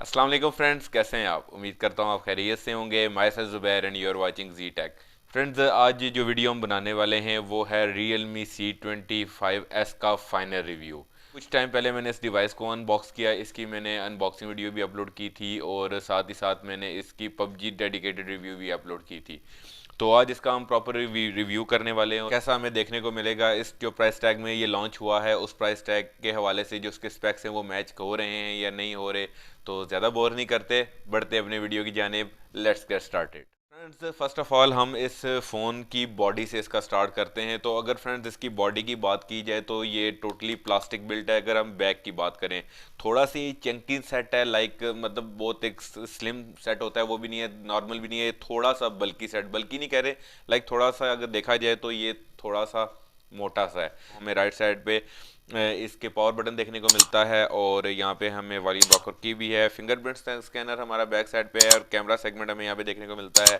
अस्सलाम वालेकुम फ्रेंड्स, कैसे हैं आप? उम्मीद करता हूँ आप खैरियत से होंगे। Myself Zubair and you are watching G Tech. Friends, आज जो वीडियो हम बनाने वाले हैं वो है Realme C25s का फाइनल रिव्यू। कुछ टाइम पहले मैंने इस डिवाइस को अनबॉक्स किया, इसकी मैंने अनबॉक्सिंग वीडियो भी अपलोड की थी और साथ ही साथ मैंने इसकी पबजी डेडिकेटेड रिव्यू भी अपलोड की थी। तो आज इसका हम प्रॉपर रिव्यू करने वाले हैं। कैसा हमें देखने को मिलेगा, इस जो प्राइस टैग में ये लॉन्च हुआ है उस प्राइस टैग के हवाले से जो उसके स्पेक्स हैं वो मैच हो रहे हैं या नहीं हो रहे। तो ज़्यादा बोर नहीं करते, बढ़ते अपने वीडियो की जानिब। Let's get started. Friends, first of all हम इस फ़ोन की बॉडी से इसका स्टार्ट करते हैं। तो अगर फ्रेंड्स इसकी बॉडी की बात की जाए तो ये टोटली प्लास्टिक बिल्ट है। अगर हम बैक की बात करें, थोड़ा सी चंकी सेट है, लाइक मतलब बहुत एक स्लिम सेट होता है वो भी नहीं है, नॉर्मल भी नहीं है, थोड़ा सा बल्कि सेट, बल्कि नहीं कह रहे, लाइक थोड़ा सा अगर देखा जाए तो ये थोड़ा सा मोटा सा है। हमें राइट साइड पे इसके पावर बटन देखने को मिलता है और यहाँ पे हमें वॉल्यूम रॉकर की भी है। फिंगरप्रिंट स्कैनर हमारा बैक साइड पे है और कैमरा सेगमेंट हमें यहाँ पे देखने को मिलता है।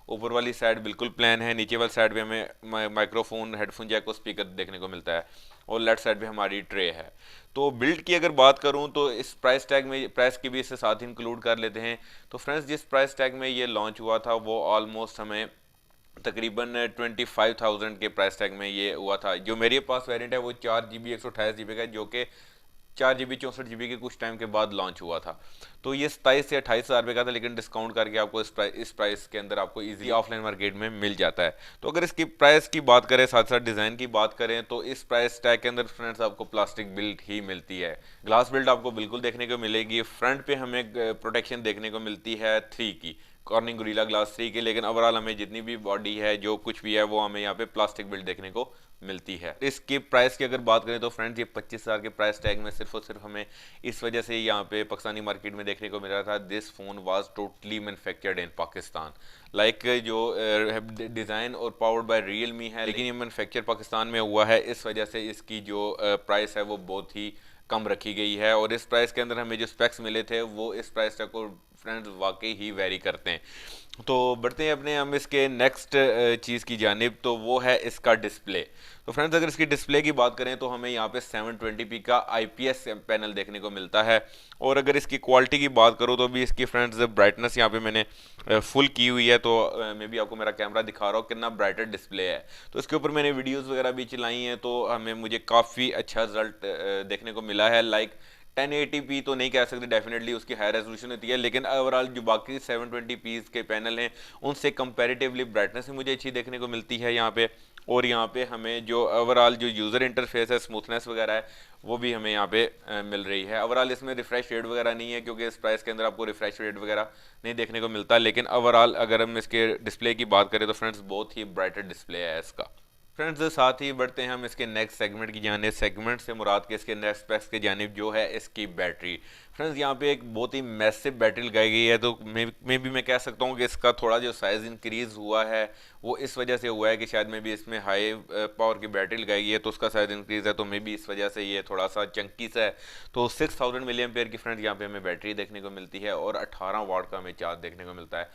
ऊपर वाली साइड बिल्कुल प्लेन है, नीचे वाली साइड पे हमें माइक्रोफोन, हेडफोन जैक और स्पीकर देखने को मिलता है और लेफ्ट साइड पे हमारी ट्रे है। तो बिल्ड की अगर बात करूं तो इस प्राइस टैग में, प्राइस की भी इससे साथ इंक्लूड कर लेते हैं। तो फ्रेंड्स, जिस प्राइस टैग में ये लॉन्च हुआ था वो ऑलमोस्ट हमें तकरीबन 25,000 के प्राइस टैग में ये हुआ था। जो मेरे पास वेरिएंट है वो 4 GB 128 GB का है, जो कि 4 GB 64 GB के कुछ टाइम के बाद लॉन्च हुआ था। तो ये 27 से 28 हज़ार रुपये का था, लेकिन डिस्काउंट करके आपको इस प्राइस के अंदर आपको इजीली ऑफलाइन मार्केट में मिल जाता है। तो अगर इसकी प्राइस की बात करें, साथ साथ डिज़ाइन की बात करें, तो इस प्राइस टैग के अंदर फ्रेंड्स आपको प्लास्टिक बिल्ड ही मिलती है। ग्लास बिल्ड आपको बिल्कुल देखने को मिलेगी। फ्रंट पे हमें प्रोटेक्शन देखने को मिलती है 3 की, कॉर्निंग गोरिल्ला ग्लास 3 की, लेकिन ओवरऑल हमें जितनी भी बॉडी है, जो कुछ भी है, वो हमें यहाँ पे प्लास्टिक बिल्ड देखने को मिलती है। इसकी प्राइस की अगर बात करें तो फ्रेंड्स ये 25,000 के प्राइस टैग में सिर्फ और सिर्फ हमें इस वजह से यहाँ पे पाकिस्तानी मार्केट में देखने को मिल रहा था, this phone was totally manufactured in Pakistan. Like जो डिज़ाइन और पावर्ड बाय रियलमी है, लेकिन ये मैन्युफैक्चर पाकिस्तान में हुआ है, इस वजह से इसकी जो प्राइस है वो बहुत ही कम रखी गई है। और इस प्राइस के अंदर हमें जो स्पेक्स मिले थे वो इस प्राइस टैग को फ्रेंड्स वाकई ही वेरी करते हैं। तो बढ़ते हैं अपने हम इसके नेक्स्ट चीज़ की जानिब, तो वो है इसका डिस्प्ले। तो फ्रेंड्स, अगर इसकी डिस्प्ले की बात करें तो हमें यहाँ पे 720p का IPS पैनल देखने को मिलता है। और अगर इसकी क्वालिटी की बात करूँ तो भी इसकी फ्रेंड्स ब्राइटनेस यहाँ पे मैंने फुल की हुई है, तो मैं भी आपको मेरा कैमरा दिखा रहा हूँ कितना ब्राइटर डिस्प्ले है। तो इसके ऊपर मैंने वीडियोज़ वगैरह भी चलाई हैं, तो हमें मुझे काफ़ी अच्छा रिजल्ट देखने को मिला है। लाइक 1080p तो नहीं कह सकते, डेफिनेटली उसकी हाई रेजोल्यूशन होती है, लेकिन ओवरऑल जो बाकी 720p के पैनल हैं उनसे कंपैरेटिवली ब्राइटनेस भी मुझे अच्छी देखने को मिलती है यहाँ पे। और यहाँ पे हमें जो ओवरऑल जो यूज़र इंटरफेस है, स्मूथनेस वगैरह है, वो भी हमें यहाँ पे मिल रही है। ओवरऑल इसमें रिफ्रेश रेट वगैरह नहीं है, क्योंकि इस प्राइस के अंदर आपको रिफ्रेश रेट वगैरह नहीं देखने को मिलता। लेकिन ओवरऑल अगर हम इसके डिस्प्ले की बात करें तो फ्रेंड्स बहुत ही ब्राइटर डिस्प्ले है इसका। फ्रेंड्स, साथ ही बढ़ते हैं हम इसके नेक्स्ट सेगमेंट की जानिब। सेगमेंट से मुराद के इसके नेक्स्ट स्पेक्स की जानिब जो है इसकी बैटरी। फ्रेंड्स, यहाँ पे एक बहुत ही मैसिव बैटरी लगाई गई है, तो मैं कह सकता हूँ कि इसका थोड़ा जो साइज़ इंक्रीज़ हुआ है वो इस वजह से हुआ है कि शायद मे भी इसमें हाई पावर की बैटरी लगाई गई है तो उसका साइज़ इंक्रीज़ है, तो मे भी इस वजह से ये थोड़ा सा चंकी सा है। तो 6000 मिली एम्पेयर की फ्रेंड्स यहाँ पे हमें बैटरी देखने को मिलती है और 18 वाट का हमें चार्ज देखने को मिलता है।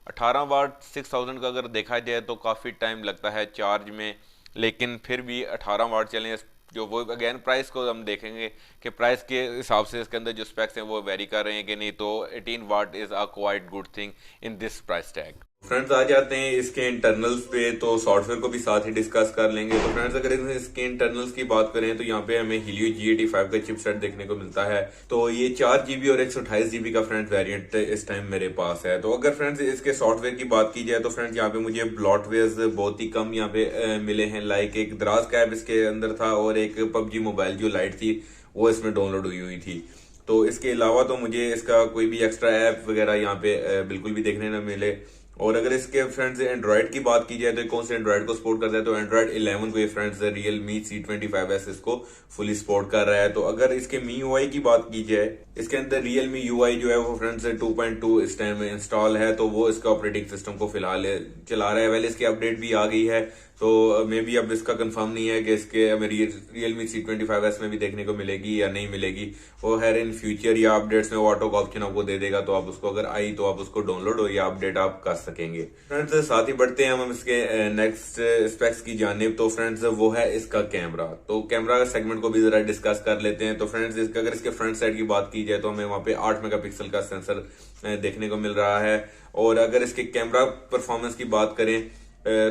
18 वाट 6000 का अगर देखा जाए तो काफ़ी टाइम लगता है चार्ज में, लेकिन फिर भी 18 वाट चलें, जो वो अगेन प्राइस को हम देखेंगे कि प्राइस के हिसाब से इसके अंदर जो स्पेक्स हैं वो वेरी कर रहे हैं कि नहीं। तो 18 watt is a quite good thing in this price tag. Friends, आ जाते हैं इसके इंटरनल्स पे, तो सॉफ्टवेयर को भी साथ ही डिस्कस कर लेंगे। तो फ्रेंड्स, अगर इसके इंटरनल्स की बात करें तो यहाँ पे हमें Helio G85 का चिपसेट देखने को मिलता है। तो ये 4 GB और 128 GB का फ्रेंड्स वेरिएंट इस टाइम मेरे पास है। तो अगर फ्रेंड्स इसके सॉफ्टवेयर की बात की जाए तो फ्रेंड्स यहाँ पे मुझे ब्लॉटवेयर्स बहुत ही कम यहाँ पे मिले हैं। लाइक एक दराज कैब इसके अंदर था और एक पबजी मोबाइल जो लाइट थी वो इसमें डाउनलोड हुई हुई थी। तो इसके अलावा तो मुझे इसका कोई भी एक्स्ट्रा ऐप वगैरह यहाँ पे बिल्कुल भी देखने न मिले। और अगर इसके फ्रेंड्स एंड्रॉइड की बात की जाए तो कौन से एंड्रॉइड को सपोर्ट करता है, तो एंड्रॉइड 11 को ये फ्रेंड्स Realme C25s इसको फुली सपोर्ट कर रहा है। तो अगर इसके मी यूआई की बात की जाए, इसके अंदर Realme यूआई जो है वो फ्रेंड्स 2.2 इस टाइम में इंस्टॉल है, तो वो इसका ऑपरेटिंग सिस्टम को फिलहाल चला रहा है। वेल, इसकी अपडेट भी आ गई है तो मे बी अब इसका कंफर्म नहीं है कि इसके हमें Realme C25s में भी देखने को मिलेगी या नहीं मिलेगी। वो है इन फ्यूचर या अपडेट्स में वो ऑटो का ऑप्शन आपको दे देगा, तो आप उसको अगर आई तो आप उसको डाउनलोड हो या अपडेट आप कर सकेंगे। फ्रेंड्स साथ ही बढ़ते हैं हम इसके नेक्स्ट स्पेक्स की जानिब। तो फ्रेंड्स वो है इसका कैमरा। तो कैमरा सेगमेंट को भी जरा डिस्कस कर लेते हैं। तो फ्रेंड्स इसका अगर इसके फ्रंट साइड की बात की जाए तो हमें वहां पे 8 मेगापिक्सल का सेंसर देखने को मिल रहा है। और अगर इसके कैमरा परफॉर्मेंस की बात करें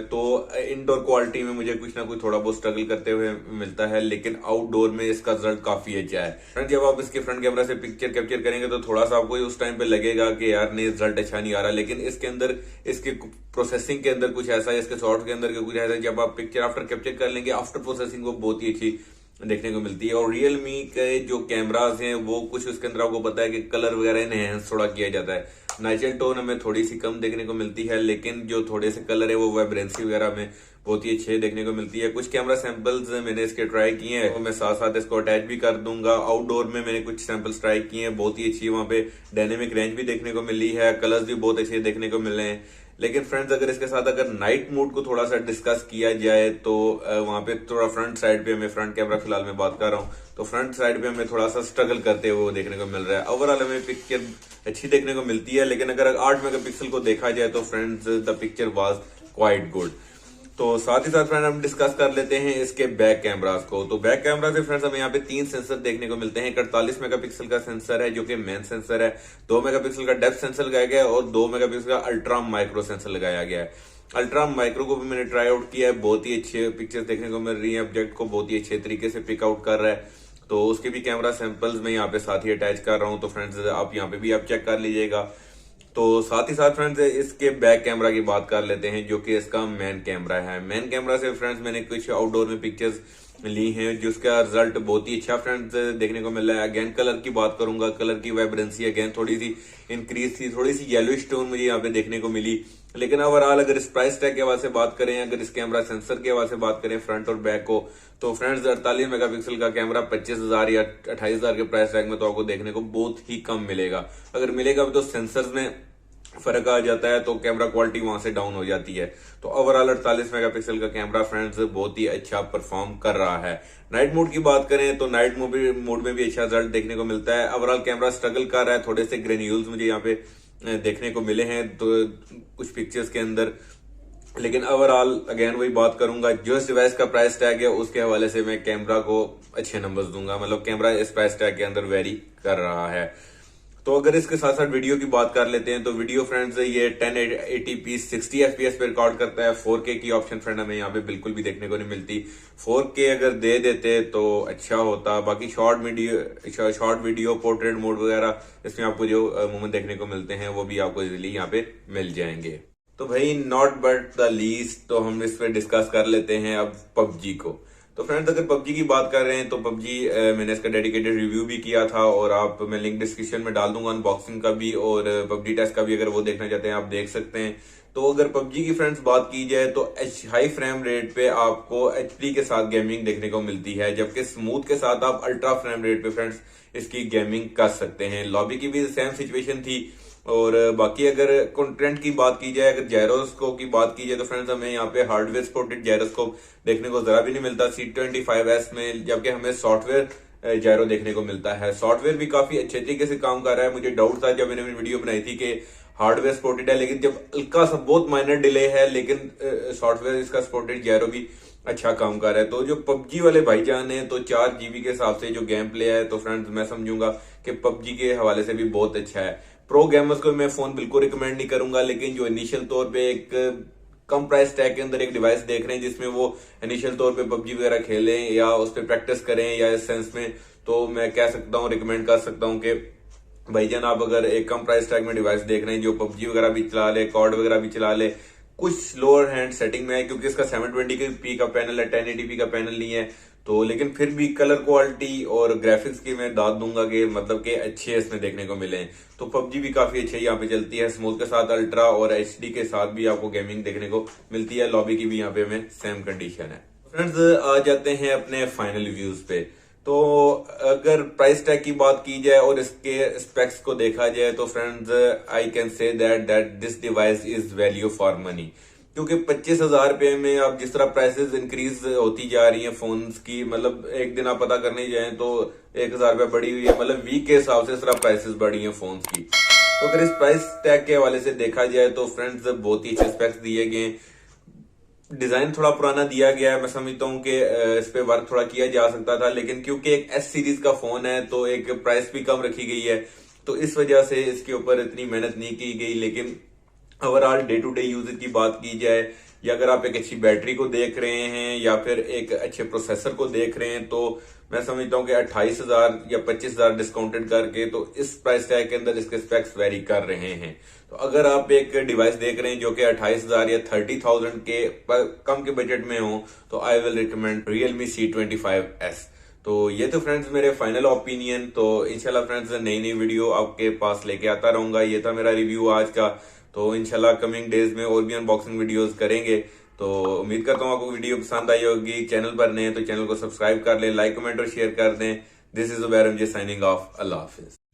तो इंडोर क्वालिटी में मुझे कुछ ना कुछ थोड़ा बहुत स्ट्रगल करते हुए मिलता है, लेकिन आउटडोर में इसका रिजल्ट काफी अच्छा है। फ्रेंड जब आप इसके फ्रंट कैमरा से पिक्चर कैप्चर करेंगे तो थोड़ा सा आपको उस टाइम पे लगेगा कि यार नहीं रिजल्ट अच्छा नहीं आ रहा, लेकिन इसके अंदर इसके प्रोसेसिंग के अंदर कुछ ऐसा है, इसके सॉफ्ट के अंदर कुछ ऐसा है, जब आप पिक्चर आफ्टर कैप्चर कर लेंगे आफ्टर प्रोसेसिंग वो बहुत ही अच्छी देखने को मिलती है। और Realme के जो कैमरास हैं वो कुछ उसके अंदर आपको पता है कि कलर वगैरह इनहेंस थोड़ा किया जाता है। नेचुरल टोन हमें थोड़ी सी कम देखने को मिलती है, लेकिन जो थोड़े से कलर है वो वाइब्रेंसी वगैरह में बहुत ही अच्छे देखने को मिलती है। कुछ कैमरा सैंपल्स मैंने इसके ट्राई किए हैं, तो मैं साथ साथ इसको अटैच भी कर दूंगा। आउटडोर में मैंने कुछ सैंपल्स ट्राई किए हैं, बहुत ही अच्छी वहां पे डायनेमिक रेंज भी देखने को मिली है, कलर्स भी बहुत अच्छे देखने को मिले हैं। लेकिन फ्रेंड्स अगर इसके साथ अगर नाइट मोड को थोड़ा सा डिस्कस किया जाए तो वहां पे थोड़ा फ्रंट साइड पे हमें, फ्रंट कैमरा फिलहाल मैं बात कर रहा हूँ, तो फ्रंट साइड पे हमें थोड़ा सा स्ट्रगल करते हुए देखने को मिल रहा है। ओवरऑल हमें पिक्चर अच्छी देखने को मिलती है, लेकिन अगर 8 मेगापिक्सल को देखा जाए तो friends the picture was quite good. तो साथ ही साथ फ्रेंड हम डिस्कस कर लेते हैं इसके बैक कैमरास को। तो बैक कैमरा से फ्रेंड्स हमें यहाँ पे 3 सेंसर देखने को मिलते हैं। 48 मेगापिक्सल का सेंसर है जो कि मेन सेंसर है, 2 मेगापिक्सल का डेप्थ सेंसर लगाया गया है और 2 मेगापिक्सल का अल्ट्रा माइक्रो सेंसर लगाया गया है। अल्ट्रा माइक्रो को भी मैंने ट्राई आउट किया है, बहुत ही अच्छे पिक्चर्स देखने को मिल रही है, ऑब्जेक्ट को बहुत ही अच्छे तरीके से पिक आउट कर रहा है। तो उसके भी कैमरा सैंपल्स मैं यहाँ पे साथ ही अटैच कर रहा हूँ, तो फ्रेंड्स आप यहाँ पे भी आप चेक कर लीजिएगा। तो साथ ही साथ फ्रेंड्स इसके बैक कैमरा की बात कर लेते हैं जो कि इसका मेन कैमरा है। मेन कैमरा से फ्रेंड्स मैंने कुछ आउटडोर में पिक्चर्स ली हैं जिसका रिजल्ट बहुत ही अच्छा फ्रेंड्स देखने को मिल रहा है। अगेन कलर की बात करूंगा, कलर की वाइब्रेंसी अगेन थोड़ी सी इंक्रीज थी, थोड़ी सी येलोइश टोन मुझे यहाँ पे देखने को मिली। लेकिन ओवरऑल अगर इस प्राइस टैग के हवाले से बात करें, अगर इस कैमरा सेंसर के हवाले से बात करें फ्रंट और बैक को, तो फ्रेंड्स 48 मेगापिक्सल का कैमरा 25,000 या 28,000 के प्राइस टैग में तो आपको देखने को बहुत ही कम मिलेगा। अगर मिलेगा भी तो सेंसर्स में फर्क आ जाता है, तो कैमरा क्वालिटी वहां से डाउन हो जाती है। तो ओवरऑल 48 मेगापिक्सल का कैमरा फ्रेंड्स बहुत ही अच्छा परफॉर्म कर रहा है। नाइट मोड की बात करें तो नाइट मोड में भी अच्छा रिजल्ट देखने को मिलता है। ओवरऑल कैमरा स्ट्रगल कर रहा है, थोड़े से ग्रेन्यूल्स मुझे यहाँ पे देखने को मिले हैं तो कुछ पिक्चर्स के अंदर, लेकिन ओवरऑल अगेन वही बात करूंगा, जो इस डिवाइस का प्राइस टैग है उसके हवाले से मैं कैमरा को अच्छे नंबर्स दूंगा। मतलब कैमरा इस प्राइस टैग के अंदर वेरी कर रहा है। तो अगर इसके साथ साथ वीडियो की बात कर लेते हैं तो वीडियो फ्रेंड्स ये 1080p 60 FPS पे रिकॉर्ड करता है। 4K की ऑप्शन फ्रेंड हमें यहाँ पे बिल्कुल भी देखने को नहीं मिलती। 4K अगर दे देते तो अच्छा होता। बाकी शॉर्ट वीडियो पोर्ट्रेट मोड वगैरह इसमें आपको जो मोमेंट देखने को मिलते हैं वो भी आपको इजीली यहाँ पे मिल जाएंगे। तो भाई नॉट बट द लीस्ट, तो हम इस पे डिस्कस कर लेते हैं अब पबजी को। तो फ्रेंड्स अगर पबजी की बात कर रहे हैं तो पबजी मैंने इसका डेडिकेटेड रिव्यू भी किया था और मैं लिंक डिस्क्रिप्शन में डाल दूंगा अनबॉक्सिंग का भी और पबजी टेस्ट का भी, अगर वो देखना चाहते हैं आप देख सकते हैं। तो अगर पबजी की फ्रेंड्स बात की जाए तो हाई फ्रेम रेट पे आपको एचडी के साथ गेमिंग देखने को मिलती है, जबकि स्मूथ के साथ आप अल्ट्रा फ्रेम रेट पे फ्रेंड्स इसकी गेमिंग कर सकते हैं। लॉबी की भी सेम सिचुएशन थी। और बाकी अगर कंटेंट की बात की जाए, अगर जायरोस्कोप की बात की जाए तो फ्रेंड्स हमें यहाँ पे हार्डवेयर सपोर्टेड जायरोस्कोप देखने को जरा भी नहीं मिलता C25s में, जबकि हमें सॉफ्टवेयर जायरो देखने को मिलता है। सॉफ्टवेयर भी काफी अच्छे तरीके से काम कर रहा है। मुझे डाउट था जब मैंने वीडियो बनाई थी कि हार्डवेयर सपोर्टेड है, लेकिन जब हल्का सा बहुत माइनर डिले है, लेकिन सॉफ्टवेयर इसका सपोर्टेड जायरो भी अच्छा काम कर रहा है। तो जो पबजी वाले भाईजान है तो 4 GB के हिसाब से जो गेम प्ले है तो फ्रेंड्स मैं समझूंगा कि पबजी के हवाले से भी बहुत अच्छा है। प्रो गेमर्स को मैं फोन बिल्कुल रिकमेंड नहीं करूंगा, लेकिन जो इनिशियल तौर पे एक कम प्राइस टैग के अंदर एक डिवाइस देख रहे हैं जिसमें वो इनिशियल तौर पे पबजी वगैरह खेलें या उस पर प्रैक्टिस करें या इस सेंस में, तो मैं कह सकता हूँ, रिकमेंड कर सकता हूँ कि भाईजान आप अगर एक कम प्राइस टैग में डिवाइस देख रहे हैं जो पबजी वगैरह भी चला ले, कॉर्ड वगैरह भी चला ले, कुछ लोअर हैंड सेटिंग में है क्योंकि इसका 720p का पैनल है, 1080p का पैनल नहीं है, तो लेकिन फिर भी कलर क्वालिटी और ग्राफिक्स की मैं दाद दूंगा कि मतलब कि अच्छे इसमें देखने को मिले हैं। तो पबजी भी काफी अच्छे यहाँ पे चलती है, स्मूथ के साथ अल्ट्रा और एचडी के साथ भी आपको गेमिंग देखने को मिलती है। लॉबी की भी यहाँ पे हमें सेम कंडीशन है। फ्रेंड्स आ जाते हैं अपने फाइनल रिव्यूज पे। तो अगर प्राइस टैग की बात की जाए और इसके स्पेक्स को देखा जाए तो friends I can say that this device is value for money. क्योंकि 25,000 रुपये में अब जिस तरह प्राइसेस इंक्रीज होती जा रही हैं फोन्स की, मतलब एक दिन आप पता करने जाएं तो 1,000 रुपये बढ़ी हुई है, मतलब वीक के हिसाब से इस तरह प्राइसेस बढ़ी हैं फोन्स की। तो अगर इस प्राइस टैग के हवाले से देखा जाए तो फ्रेंड्स बहुत ही अच्छे स्पेक्स दिए गए। डिजाइन थोड़ा पुराना दिया गया है, मैं समझता हूँ कि इस पे वर्क थोड़ा किया जा सकता था, लेकिन क्योंकि एक एस सीरीज का फोन है तो एक प्राइस भी कम रखी गई है, तो इस वजह से इसके ऊपर इतनी मेहनत नहीं की गई। लेकिन overall day to day use की बात की जाए, या अगर आप एक अच्छी बैटरी को देख रहे हैं या फिर एक अच्छे प्रोसेसर को देख रहे हैं, तो मैं समझता हूँ कि 28,000 या 25,000 डिस्काउंटेड करके तो इस प्राइस टैग के अंदर इसके स्पेक्स वेरी कर रहे हैं। तो अगर आप एक डिवाइस देख रहे हैं जो कि 28,000 या 30,000 के कम के बजट में हो, तो I will recommend Realme C25s। तो ये तो फ्रेंड्स मेरे फाइनल ओपिनियन। तो इंशाल्लाह फ्रेंड्स नई नई वीडियो आपके पास लेके आता रहूंगा। ये था मेरा रिव्यू आज का। तो इंशाल्लाह कमिंग डेज में और भी अनबॉक्सिंग वीडियोस करेंगे। तो उम्मीद करता हूँ आपको वीडियो पसंद आई होगी। चैनल पर नए हैं तो चैनल को सब्सक्राइब कर लें, लाइक कमेंट और शेयर कर दें। This is Ubair MJ signing off. अल्लाह हाफिज।